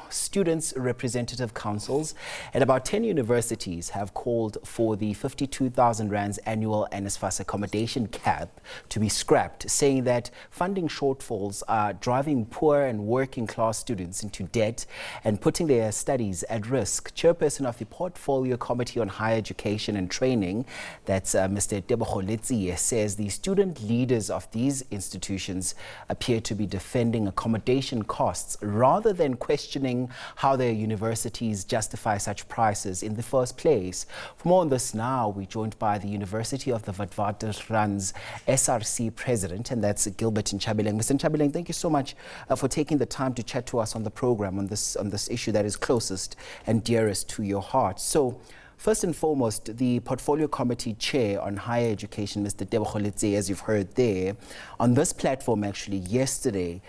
students' representative councils at about 10 universities have called for the 52,000 rands annual NSFAS accommodation cap to be scrapped, saying that funding shortfalls are driving poor and working class students into debt and putting their studies at risk. Chairperson of the Portfolio Committee on Higher Education and Training, that's Mr. Tebogo Letsie, says the student leaders of these institutions appear to be defending accommodation costs rather than questioning how their universities justify such prices in the first place. For more on this now, we're joined by the University of the Witwatersrand's SRC president, and that's Gilbert Nchabeleng. Mr. Nchabeleng, thank you so much for taking the time to chat to us on the program on this issue that is closest and dearest to your heart. So, first and foremost, the Portfolio Committee Chair on Higher Education, Mr. Tebogo Letsie, as you've heard there, on this platform actually yesterday,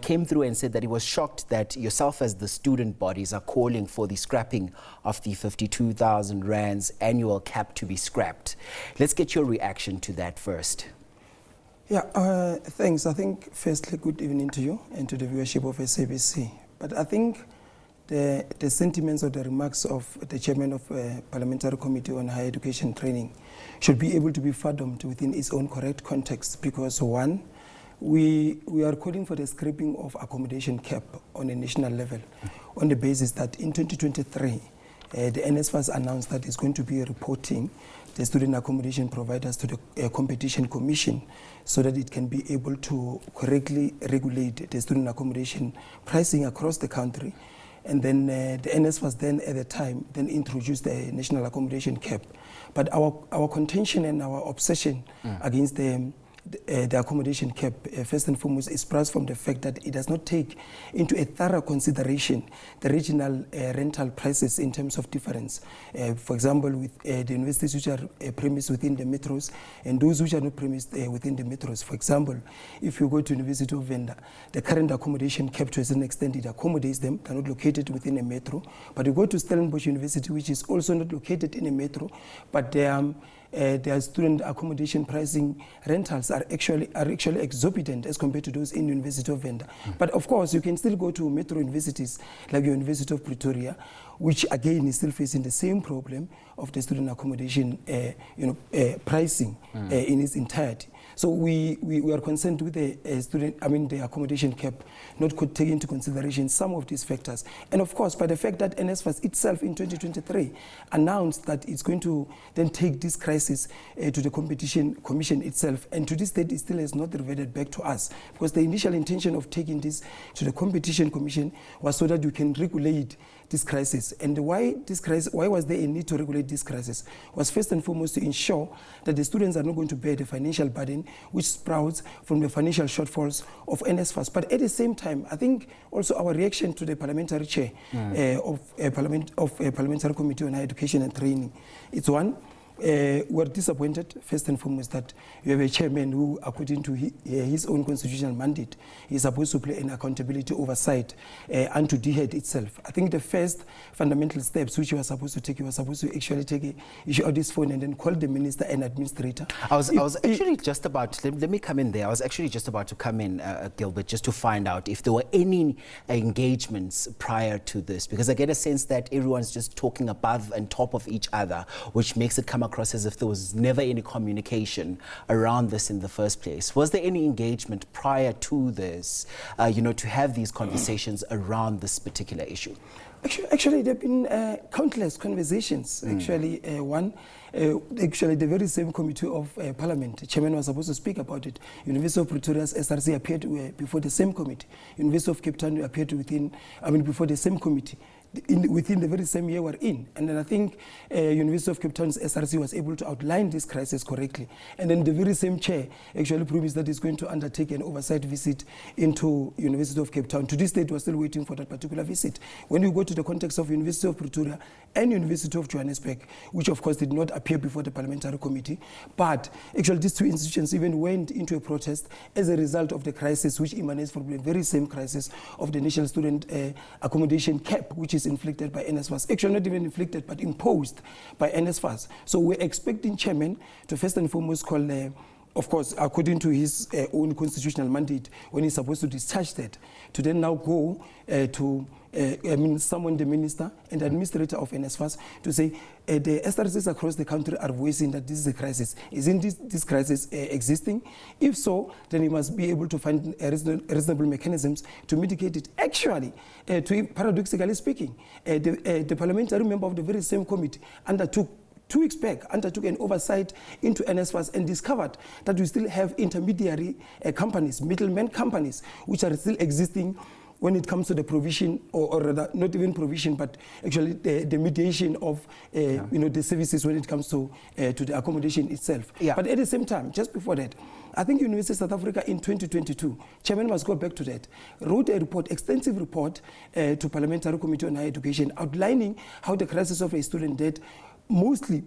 came through and said that he was shocked that yourself as the student bodies are calling for the scrapping of the 52,000 rands annual cap to be scrapped. Let's get your reaction to that first. Yeah, thanks. I think firstly, good evening to you and to the viewership of SABC. But I think the sentiments or the remarks of the chairman of Parliamentary Committee on Higher Education Training should be able to be fathomed within its own correct context, because one, we are calling for the scrapping of accommodation cap on a national level on the basis that in 2023, the NSFAS announced that it's going to be reporting the student accommodation providers to the Competition Commission so that it can be able to correctly regulate the student accommodation pricing across the country. And then the NSFAS then at the time then introduced the national accommodation cap. But our contention and our obsession against the accommodation cap, first and foremost, is perhaps from the fact that it does not take into a thorough consideration the regional rental prices in terms of difference. For example, with the universities which are premised within the metros and those which are not premised within the metros. For example, if you go to University of Venda, the current accommodation cap to a certain extent, it accommodates them. They're not located within a metro. But you go to Stellenbosch University, which is also not located in a metro, but their student accommodation pricing rentals are actually exorbitant as compared to those in University of Venda. But of course, you can still go to metro universities like your University of Pretoria, which again is still facing the same problem of the student accommodation pricing in its entirety. So we are concerned with the accommodation cap not could take into consideration some of these factors. And of course, by the fact that NSFAS itself in 2023 announced that it's going to then take this crisis to the Competition Commission itself, and to this date it still has not reverted back to us, because the initial intention of taking this to the Competition Commission was so that you can regulate this crisis. And why was there a need to regulate this crisis? Was first and foremost to ensure that the students are not going to bear the financial burden which sprouts from the financial shortfalls of NSFAS. But at the same time, I think also our reaction to the parliamentary chair of a Parliamentary Committee on Higher Education and Training, it's one, we're disappointed, first and foremost, that you have a chairman who, according to his own constitutional mandate, is supposed to play an accountability oversight unto DHED itself. I think the first fundamental steps which you were supposed to take, you were supposed to actually take issue out this phone and then call the minister and administrator. I was actually just about, let me come in there. I was actually just about to come in, Gilbert, just to find out if there were any engagements prior to this, because I get a sense that everyone's just talking above and top of each other, which makes it come across as if there was never any communication around this in the first place. Was there any engagement prior to this, to have these conversations around this particular issue? Actually, there have been countless conversations. Actually, the very same committee of Parliament, the chairman was supposed to speak about it. University of Pretoria's SRC appeared before the same committee. University of Cape Town appeared before the same committee. Within the very same year we're in. And then I think University of Cape Town's SRC was able to outline this crisis correctly. And then the very same chair actually promised that he's going to undertake an oversight visit into University of Cape Town. To this date, we're still waiting for that particular visit. When you go to the context of University of Pretoria and University of Johannesburg, which of course did not appear before the Parliamentary Committee, but actually these two institutions even went into a protest as a result of the crisis which emanates from the very same crisis of the national student accommodation cap, which is inflicted by NSFAS. Actually not even inflicted, but imposed by NSFAS. So we're expecting chairman to first and foremost call of course, according to his own constitutional mandate, when he's supposed to discharge that, to then now go to summon the minister and the administrator of NSFAS to say the SRCs across the country are voicing that this is a crisis. Isn't this crisis existing? If so, then he must be able to find reasonable mechanisms to mitigate it. Actually, paradoxically speaking, the parliamentary member of the very same committee undertook 2 weeks back, undertook an oversight into NSFAS and discovered that we still have intermediary companies, middlemen companies, which are still existing when it comes to the provision, or rather, not even provision, but actually the mediation of the services when it comes to the accommodation itself. Yeah. But at the same time, just before that, I think University of South Africa in 2022, Chairman must go back to that, wrote a report, extensive report to Parliamentary Committee on Higher Education, outlining how the crisis of a student debt, mostly,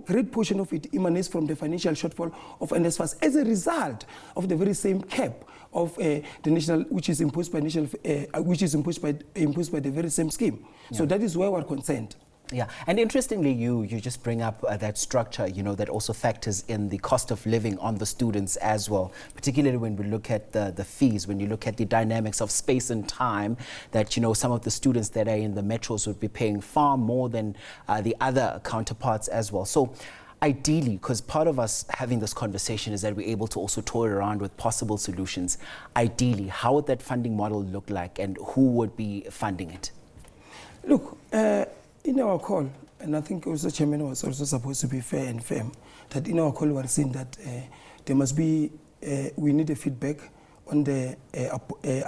great portion of it emanates from the financial shortfall of NSFAS as a result of the very same cap of the national, which is imposed by imposed by the very same scheme. Yeah. So that is why we're concerned. Yeah, and interestingly, you just bring up that structure, that also factors in the cost of living on the students as well, particularly when we look at the fees, when you look at the dynamics of space and time, that, some of the students that are in the metros would be paying far more than the other counterparts as well. So ideally, because part of us having this conversation is that we're able to also toy around with possible solutions, ideally, how would that funding model look like and who would be funding it? Look, in our call, and I think also Chairman was also supposed to be fair and firm, that in our call we are saying that there must be, we need a feedback on the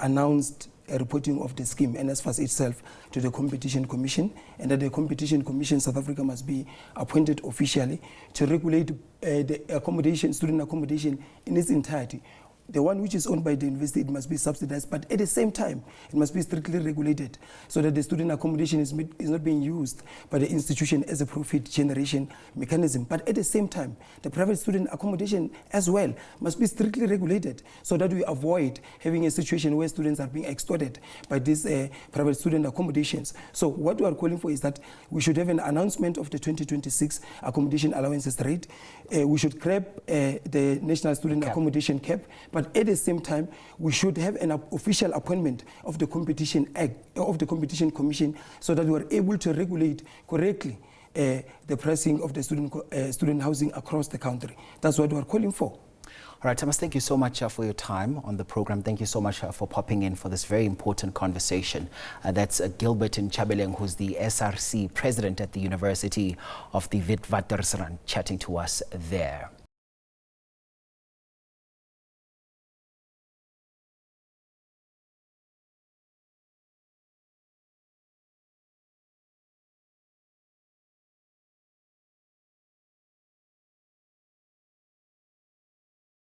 announced reporting of the scheme, NSFAS itself, to the Competition Commission, and that the Competition Commission South Africa must be appointed officially to regulate the accommodation, student accommodation in its entirety. The one which is owned by the university, it must be subsidized, but at the same time, it must be strictly regulated so that the student accommodation is not being used by the institution as a profit generation mechanism. But at the same time, the private student accommodation as well must be strictly regulated so that we avoid having a situation where students are being extorted by these private student accommodations. So what we are calling for is that we should have an announcement of the 2026 accommodation allowances rate. We should cap the national student accommodation cap. But at the same time, we should have an official appointment of the Competition Act, of the Competition Commission, so that we are able to regulate correctly the pricing of the student housing across the country. That's what we are calling for. All right, Thomas, thank you so much for your time on the program. Thank you so much for popping in for this very important conversation. That's Gilbert Nchabeleng, who's the SRC president at the University of the Witwatersrand, chatting to us there.